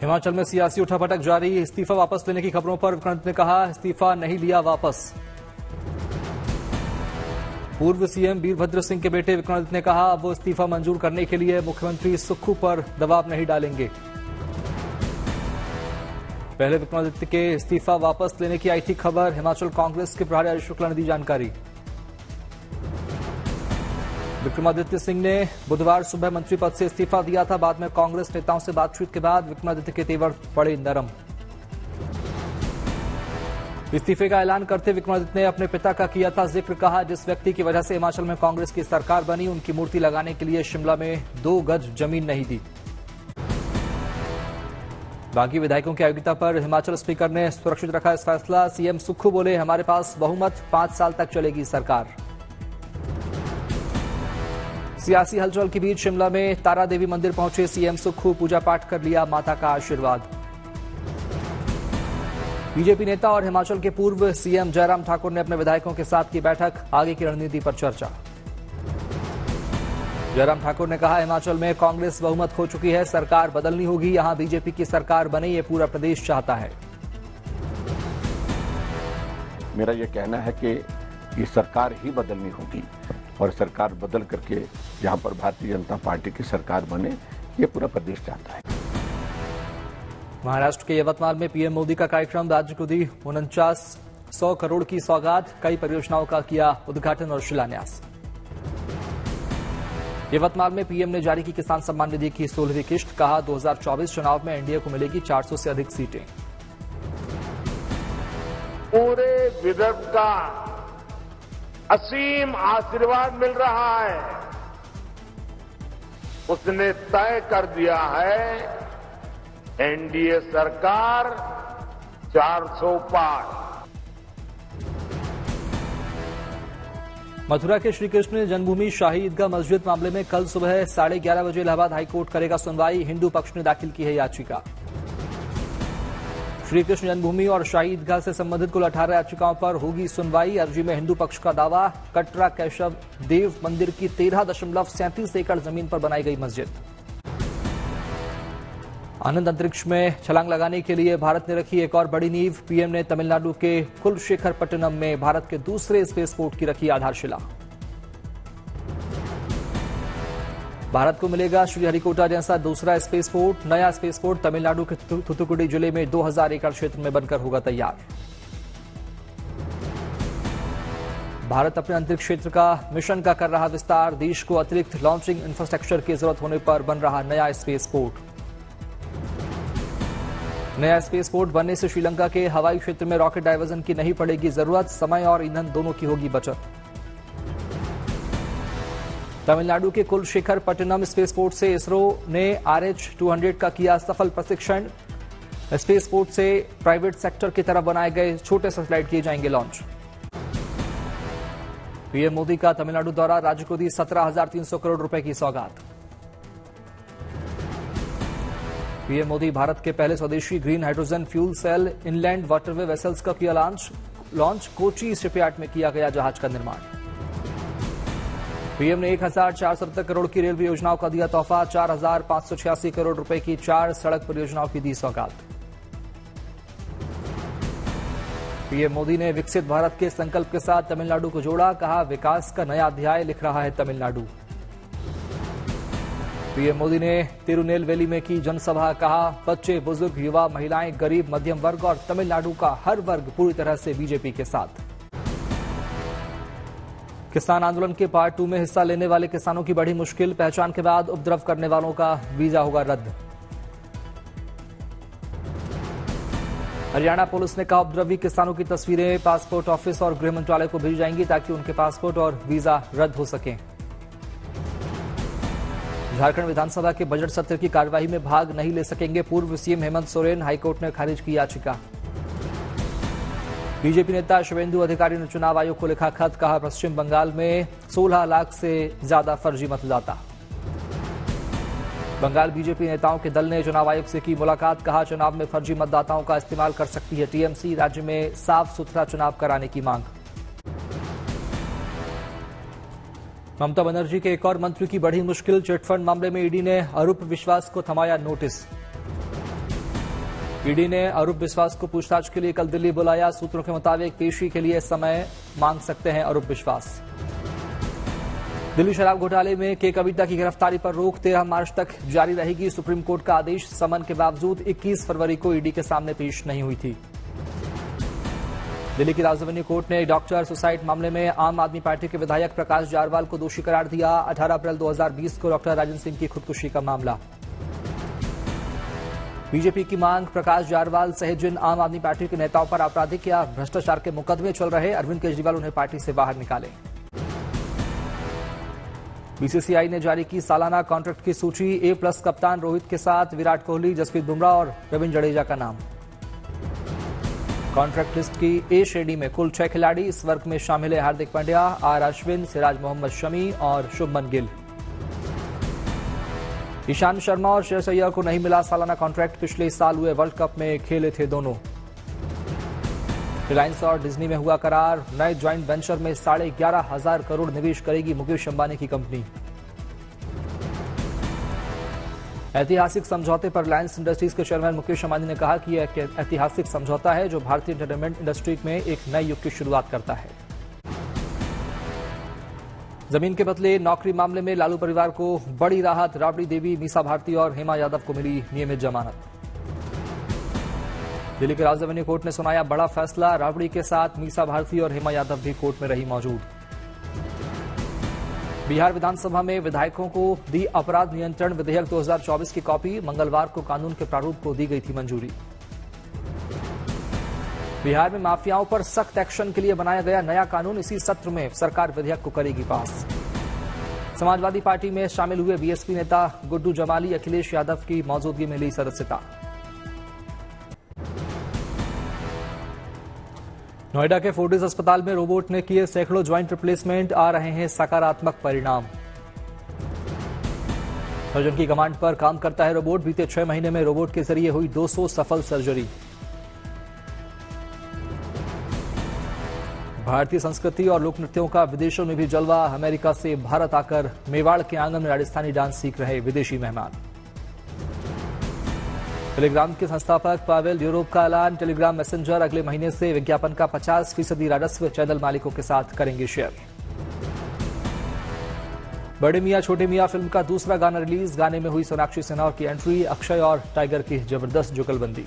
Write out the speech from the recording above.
हिमाचल में सियासी उठापटक जारी। इस्तीफा वापस लेने की खबरों पर विक्रांत ने कहा, इस्तीफा नहीं लिया वापस। पूर्व सीएम वीरभद्र सिंह के बेटे विक्रांत ने कहा, अब वो इस्तीफा मंजूर करने के लिए मुख्यमंत्री सुक्खू पर दबाव नहीं डालेंगे। पहले विक्रमादित्य के इस्तीफा वापस लेने की आई थी खबर। हिमाचल कांग्रेस के प्रभारी आयुष शुक्ला ने दी जानकारी। विक्रमादित्य सिंह ने बुधवार सुबह मंत्री पद से इस्तीफा दिया था। बाद में कांग्रेस नेताओं से बातचीत के बाद विक्रमादित्य के तेवर पड़े नरम। इस्तीफे का ऐलान करते विक्रमादित्य ने अपने पिता का किया था जिक्र। कहा, जिस व्यक्ति की वजह से हिमाचल में कांग्रेस की सरकार बनी, उनकी मूर्ति लगाने के लिए शिमला में 2 गज जमीन नहीं दी। बागी विधायकों की अयोग्यता पर हिमाचल स्पीकर ने सुरक्षित रखा इस फैसला। सीएम सुक्खू बोले, हमारे पास बहुमत, 5 साल तक चलेगी सरकार। सियासी हलचल के बीच शिमला में तारा देवी मंदिर पहुंचे सीएम सुक्खू। पूजा पाठ कर लिया माता का आशीर्वाद। बीजेपी नेता और हिमाचल के पूर्व सीएम जयराम ठाकुर ने अपने विधायकों के साथ की बैठक। आगे की रणनीति पर चर्चा। जयराम ठाकुर ने कहा, हिमाचल में कांग्रेस बहुमत खो चुकी है, सरकार बदलनी होगी। यहां बीजेपी की सरकार बने, ये पूरा प्रदेश चाहता है। मेरा यह कहना है कि ये सरकार ही बदलनी होगी और सरकार बदल करके जहां पर भारतीय जनता पार्टी की सरकार बने, ये पूरा प्रदेश चाहता है। महाराष्ट्र के यवतमाल में पीएम मोदी का कार्यक्रम। राज्य को दी 4900 करोड़ की सौगात। कई परियोजनाओं का किया उद्घाटन और शिलान्यास। यवतमाल में पीएम ने जारी की किसान सम्मान निधि की 16वीं किश्त। कहा, 2024 चुनाव में एनडीए को मिलेगी 400 से अधिक सीटें। पूरे विदर्भ का असीम आशीर्वाद मिल रहा है। उसने तय कर दिया है, एनडीए सरकार 400 पार। मथुरा के श्रीकृष्ण जन्मभूमि शाही ईदगाह मस्जिद मामले में कल सुबह 11:30 बजे इलाहाबाद हाईकोर्ट करेगा सुनवाई। हिंदू पक्ष ने दाखिल की है याचिका। श्रीकृष्ण जन्मभूमि और शाही ईदगाह से संबंधित कुल 18 याचिकाओं पर होगी सुनवाई। अर्जी में हिंदू पक्ष का दावा, कटरा केशव देव मंदिर की 13.37 एकड़ जमीन पर बनाई गई मस्जिद। आनंद अंतरिक्ष में छलांग लगाने के लिए भारत ने रखी एक और बड़ी नींव। पीएम ने तमिलनाडु के कुलशेखरपट्टनम में भारत के दूसरे स्पेसपोर्ट की रखी आधारशिला। भारत को मिलेगा श्रीहरिकोटा जैसा दूसरा स्पेसपोर्ट। नया स्पेसपोर्ट तमिलनाडु के थुथुकुडी जिले में 2000 एकड़ क्षेत्र में बनकर होगा तैयार। भारत अपने अंतरिक्ष क्षेत्र का मिशन का कर रहा विस्तार। देश को अतिरिक्त लॉन्चिंग इंफ्रास्ट्रक्चर की जरूरत होने पर बन रहा नया स्पेसपोर्ट। नया स्पेसपोर्ट बनने से श्रीलंका के हवाई क्षेत्र में रॉकेट डायवर्जन की नहीं पड़ेगी जरूरत। समय और ईंधन दोनों की होगी बचत। तमिलनाडु के कुलशेखरपट्टनम स्पेसपोर्ट से इसरो ने RH-200 का किया सफल प्रशिक्षण। स्पेसपोर्ट से प्राइवेट सेक्टर की तरफ बनाए गए छोटे सैटेलाइट किए जाएंगे लॉन्च। पीएम मोदी का तमिलनाडु दौरा। राज्य को दी 17,300 करोड़ रुपए की सौगात। पीएम मोदी भारत के पहले स्वदेशी green hydrogen fuel cell inland waterway vessels का किया लॉन्च। कोची शिपयार्ड में किया गया जहाज का निर्माण। पीएम ने 1,470 करोड़ की रेलवे योजनाओं का दिया तोहफा। 4,586 करोड़ रुपए की 4 सड़क परियोजनाओं की दी सौगात। पीएम मोदी ने विकसित भारत के संकल्प के साथ तमिलनाडु को जोड़ा। कहा, विकास का नया अध्याय लिख रहा है तमिलनाडु। पीएम मोदी ने तिरुनेलवेली में की जनसभा। कहा, बच्चे, बुजुर्ग, युवा, महिलाएं, गरीब, मध्यम वर्ग और तमिलनाडु का हर वर्ग पूरी तरह से बीजेपी के साथ। किसान आंदोलन के पार्ट 2 में हिस्सा लेने वाले किसानों की बड़ी मुश्किल। पहचान के बाद उपद्रव करने वालों का वीजा होगा रद्द। हरियाणा पुलिस ने कहा, उपद्रवी किसानों की तस्वीरें पासपोर्ट ऑफिस और गृह मंत्रालय को भेजी जाएंगी ताकि उनके पासपोर्ट और वीजा रद्द हो सकें। झारखंड विधानसभा के बजट सत्र की कार्यवाही में भाग नहीं ले सकेंगे पूर्व सीएम हेमंत सोरेन। हाईकोर्ट ने खारिज की याचिका। बीजेपी नेता शुभेंदु अधिकारी ने चुनाव आयोग को लिखा खत। कहा, पश्चिम बंगाल में 16 लाख से ज्यादा फर्जी मतदाता। बंगाल बीजेपी नेताओं के दल ने चुनाव आयोग से की मुलाकात। कहा, चुनाव में फर्जी मतदाताओं का इस्तेमाल कर सकती है टीएमसी। राज्य में साफ सुथरा चुनाव कराने की मांग। ममता बनर्जी के एक और मंत्री की बढ़ी मुश्किल। चिटफंड मामले में ईडी ने अरूप विश्वास को थमाया नोटिस। ईडी ने अरूप विश्वास को पूछताछ के लिए कल दिल्ली बुलाया। सूत्रों के मुताबिक पेशी के लिए समय मांग सकते हैं अरूप विश्वास। दिल्ली शराब घोटाले में के कविता की गिरफ्तारी पर रोक 13 मार्च तक जारी रहेगी। सुप्रीम कोर्ट का आदेश समन के बावजूद 21 फरवरी को ईडी के सामने पेश नहीं हुई थी। दिल्ली की राजधानी कोर्ट ने डॉक्टर सुसाइड मामले में आम आदमी पार्टी के विधायक प्रकाश जारवाल को दोषी करार दिया। 18 अप्रैल 2020 को डॉक्टर राजन सिंह की खुदकुशी का मामला। बीजेपी की मांग, प्रकाश जारवाल सहित जिन आम आदमी पार्टी के नेताओं पर आपराधिक या भ्रष्टाचार के मुकदमे चल रहे, अरविंद केजरीवाल उन्हें पार्टी से बाहर निकाले। बीसीसीआई ने जारी की सालाना कॉन्ट्रैक्ट की सूची। ए+ कप्तान रोहित के साथ विराट कोहली, जसप्रीत बुमराह और रविंद्र जडेजा का नाम। कॉन्ट्रैक्ट लिस्ट की ए श्रेणी में कुल 6 खिलाड़ी। इस वर्ग में शामिल है हार्दिक पांड्या, आर अश्विन, सिराज मोहम्मद शमी और शुभमन गिल। ईशांत शर्मा और श्रेयस अय्यर को नहीं मिला सालाना कॉन्ट्रैक्ट। पिछले साल हुए वर्ल्ड कप में खेले थे दोनों। रिलायंस और डिज्नी में हुआ करार। नए ज्वाइंट वेंचर में 11,500 करोड़ निवेश करेगी मुकेश अंबानी की कंपनी। ऐतिहासिक समझौते पर रिलायंस इंडस्ट्रीज के चेयरमैन मुकेश अंबानी ने कहा कि यह ऐतिहासिक समझौता है जो भारतीय एंटरटेनमेंट इंडस्ट्री में एक नए युग की शुरुआत करता है। जमीन के बदले नौकरी मामले में लालू परिवार को बड़ी राहत। राबड़ी देवी, मीसा भारती और हेमा यादव को मिली नियमित जमानत। दिल्ली की राजधानी कोर्ट ने सुनाया बड़ा फैसला। राबड़ी के साथ मीसा भारती और हेमा यादव भी कोर्ट में रही मौजूद। बिहार विधानसभा में विधायकों को दी अपराध नियंत्रण विधेयक 2024 की कॉपी। मंगलवार को कानून के प्रारूप को दी गई थी मंजूरी। बिहार में माफियाओं पर सख्त एक्शन के लिए बनाया गया नया कानून। इसी सत्र में सरकार विधेयक को करेगी पास। समाजवादी पार्टी में शामिल हुए बीएसपी नेता गुड्डू जमाली, अखिलेश यादव की मौजूदगी में ली सदस्यता। नोएडा के फोर्टिस अस्पताल में रोबोट ने किए सैकड़ों ज्वाइंट रिप्लेसमेंट। आ रहे हैं सकारात्मक परिणाम। सर्जन की कमांड पर काम करता है रोबोट। बीते 6 महीने में रोबोट के जरिए हुई 200 सफल सर्जरी। भारतीय संस्कृति और लोक नृत्यों का विदेशों में भी जलवा। अमेरिका से भारत आकर मेवाड़ के आंगन में राजस्थानी डांस सीख रहे विदेशी मेहमान। टेलीग्राम के संस्थापक पावेल यूरोप का ऐलान। टेलीग्राम मैसेंजर अगले महीने से विज्ञापन का 50% राजस्व चैनल मालिकों के साथ करेंगे शेयर। बड़े मियां छोटे मियां फिल्म का दूसरा गाना रिलीज। गाने में हुई सोनाक्षी सिन्हा की एंट्री। अक्षय और टाइगर की जबरदस्त जुगलबंदी।